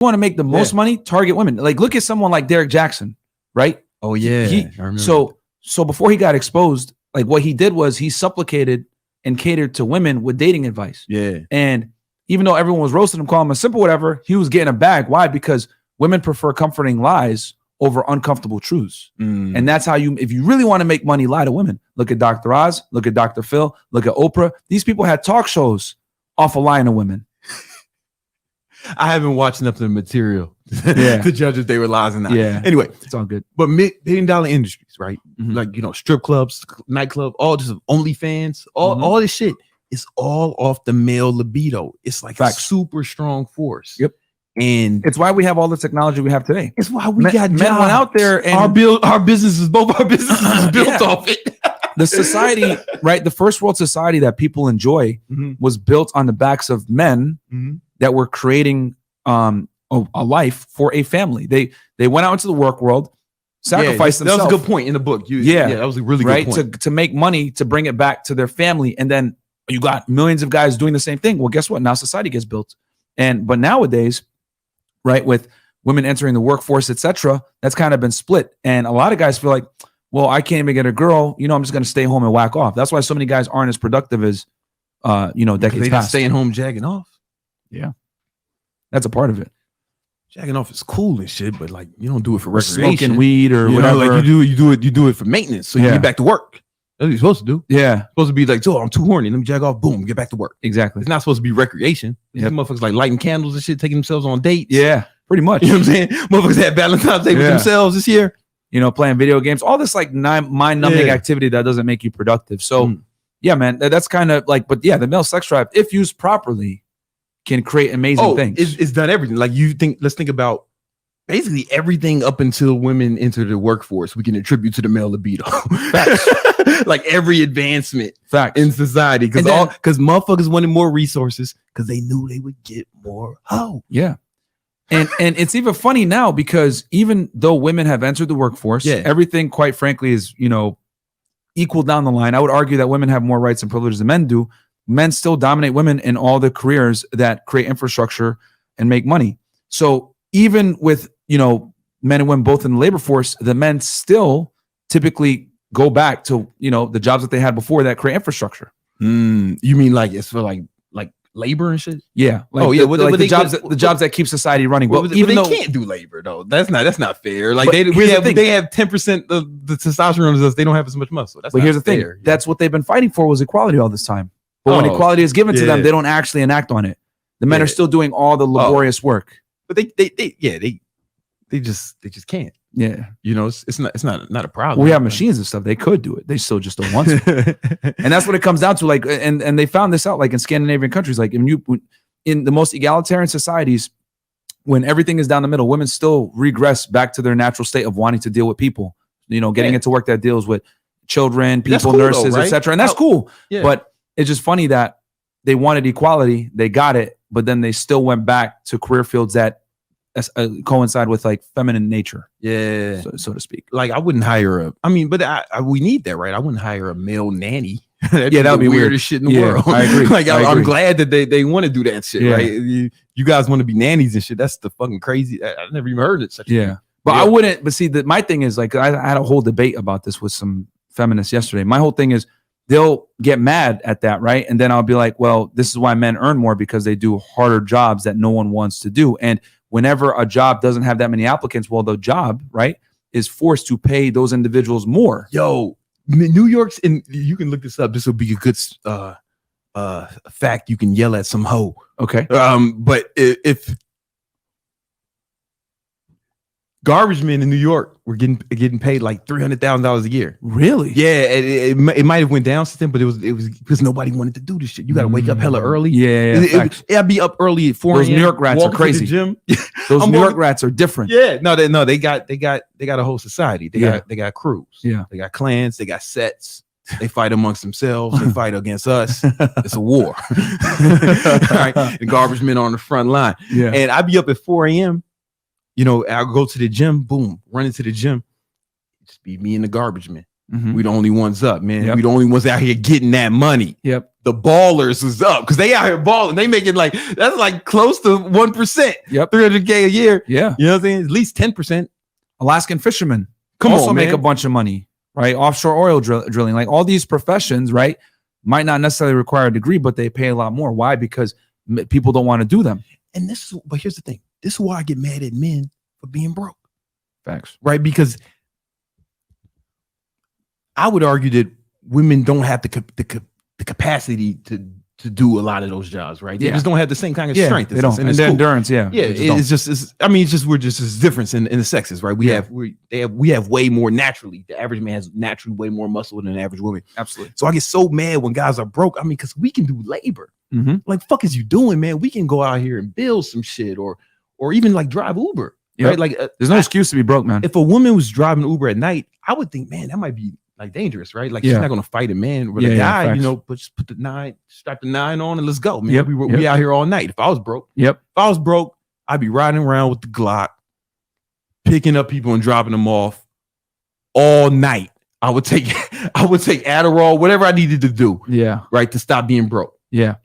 want to make the most money, target women. Like, look at someone like Derek Jackson, right? Oh yeah. So before he got exposed, like what he did was he supplicated and catered to women with dating advice. Yeah. And even though everyone was roasting him, calling him a simple whatever, he was getting a bag. Why? Because women prefer comforting lies over uncomfortable truths. And that's how if you really want to make money, lie to women. Look at Dr. Oz, look at Dr. Phil, look at Oprah. These people had talk shows off of lying to women. I haven't watched enough of the material to judge if they were lies or not. Yeah. Anyway, it's all good. But $1 billion industries, right? Like, you know, strip clubs, nightclub, all just OnlyFans, all this shit is all off the male libido. It's like a super strong force. Yep. And it's why we have all the technology we have today. It's why we got men went out there and our businesses, both our businesses is built off it. The society, right? The first world society that people enjoy was built on the backs of men that were creating a life for a family. They went out into the work world, sacrificed themselves. That was a good point in the book. That was a really good point. To make money, to bring it back to their family. And then you got millions of guys doing the same thing. Well, guess what? Now society gets built. But nowadays, right, with women entering the workforce, etc., that's kind of been split. And a lot of guys feel like, well, I can't even get a girl. You know, I'm just going to stay home and whack off. That's why so many guys aren't as productive as, decades past. Staying home, jagging off. Yeah, that's a part of it. Jacking off is cool and shit, but like you don't do it for recreation, smoking weed or whatever. Like you do it for maintenance, so you get back to work. That's what you're supposed to do. Yeah, supposed to be like, oh, I'm too horny. Let me jag off. Boom, get back to work. Exactly. It's not supposed to be recreation. These motherfuckers like lighting candles and shit, taking themselves on dates. Yeah, pretty much. You know what I'm saying? Motherfuckers had Valentine's Day with themselves this year. You know, playing video games, all this like mind-numbing activity that doesn't make you productive. So, yeah, man, that's kind of like, but yeah, the male sex drive, if used properly, can create amazing things. It's done everything. Like let's think about basically everything up until women enter the workforce, we can attribute to the male libido. Like every advancement in society. Because motherfuckers wanted more resources because they knew they would get more hoe. Yeah. And it's even funny now because even though women have entered the workforce, everything, quite frankly, is, equal down the line. I would argue that women have more rights and privileges than men do. Men still dominate women in all the careers that create infrastructure and make money. So even with, men and women both in the labor force, the men still typically go back to, the jobs that they had before that create infrastructure. You mean like it's for like labor and shit? Yeah. The jobs that keep society running. But even though they can't do labor though. That's not fair. Like they have 10% of the testosterone as us. They don't have as much muscle. But here's the thing. Yeah. That's what they've been fighting for was equality all this time. But when equality is given to them, they don't actually enact on it. The men are still doing all the laborious work. But they just can't. Yeah. It's not a problem. We have machines and stuff. They could do it. They still just don't want to. And that's what it comes down to. Like, and they found this out like in Scandinavian countries, like in the most egalitarian societies, when everything is down the middle, women still regress back to their natural state of wanting to deal with people, getting into work that deals with children, people, nurses, etc. And that's cool. Yeah. But it's just funny that they wanted equality. They got it, but then they still went back to career fields that coincide with like feminine nature, so to speak. Like I wouldn't hire we need that, right? I wouldn't hire a male nanny. That would be the weirdest shit in the world. I agree. Like I'm glad that they want to do that shit, right? You guys want to be nannies and shit. That's the fucking crazy. I never even heard it. But I wouldn't. But see, my thing is like I had a whole debate about this with some feminists yesterday. My whole thing is they'll get mad at that, right? And then I'll be like, well, this is why men earn more because they do harder jobs that no one wants to do. And whenever a job doesn't have that many applicants, well, the job, right, is forced to pay those individuals more. Yo, New York's and you can look this up. This will be a good fact. You can yell at some hoe. Okay. But if garbage men in New York were getting paid like $300,000 a year. Really? Yeah, it might have went down since then, but it was because nobody wanted to do this shit. You got to wake up hella early. Yeah. I'd be up early at 4 a.m. Those New York rats are crazy. Gym. Those New York rats are different. Yeah, they got a whole society. They got crews. Yeah, they got clans. They got sets. They fight amongst themselves. They fight against us. It's a war. Right? The garbage men on the front line. Yeah, and I'd be up at 4 a.m. I'll go to the gym, boom, run into the gym. Just be me and the garbage man. We the only ones up, man. We the only ones out here getting that money. Yep. the ballers is up because they out here balling. They making like that's like close to 1%. Yep. $300K a year. Yeah. You know what I'm saying? At least 10%. Alaskan fishermen Come also on, make man. a bunch of money, right? Offshore oil drilling, like all these professions, right? Might not necessarily require a degree, but they pay a lot more. Why? Because people don't want to do them. And but here's the thing. This is why I get mad at men for being broke. Facts. Right? Because I would argue that women don't have the capacity to do a lot of those jobs, right? They just don't have the same kind of strength. They don't. And the endurance, yeah. It's just we're just this difference in the sexes, right? We have way more naturally. The average man has naturally way more muscle than the average woman. Absolutely. So I get so mad when guys are broke. I mean, because we can do labor. Mm-hmm. Like, fuck is you doing, man? We can go out here and build some shit or even like drive Uber. Right? Like there's no excuse to be broke, man. If a woman was driving Uber at night, I would think, man, that might be like dangerous, right? Like she's not gonna fight a man with a guy, you know, but just strap the 9 on and let's go, man. We out here all night. If I was broke, I'd be riding around with the Glock, picking up people and dropping them off all night. I would take Adderall, whatever I needed to do, right, to stop being broke. Yeah.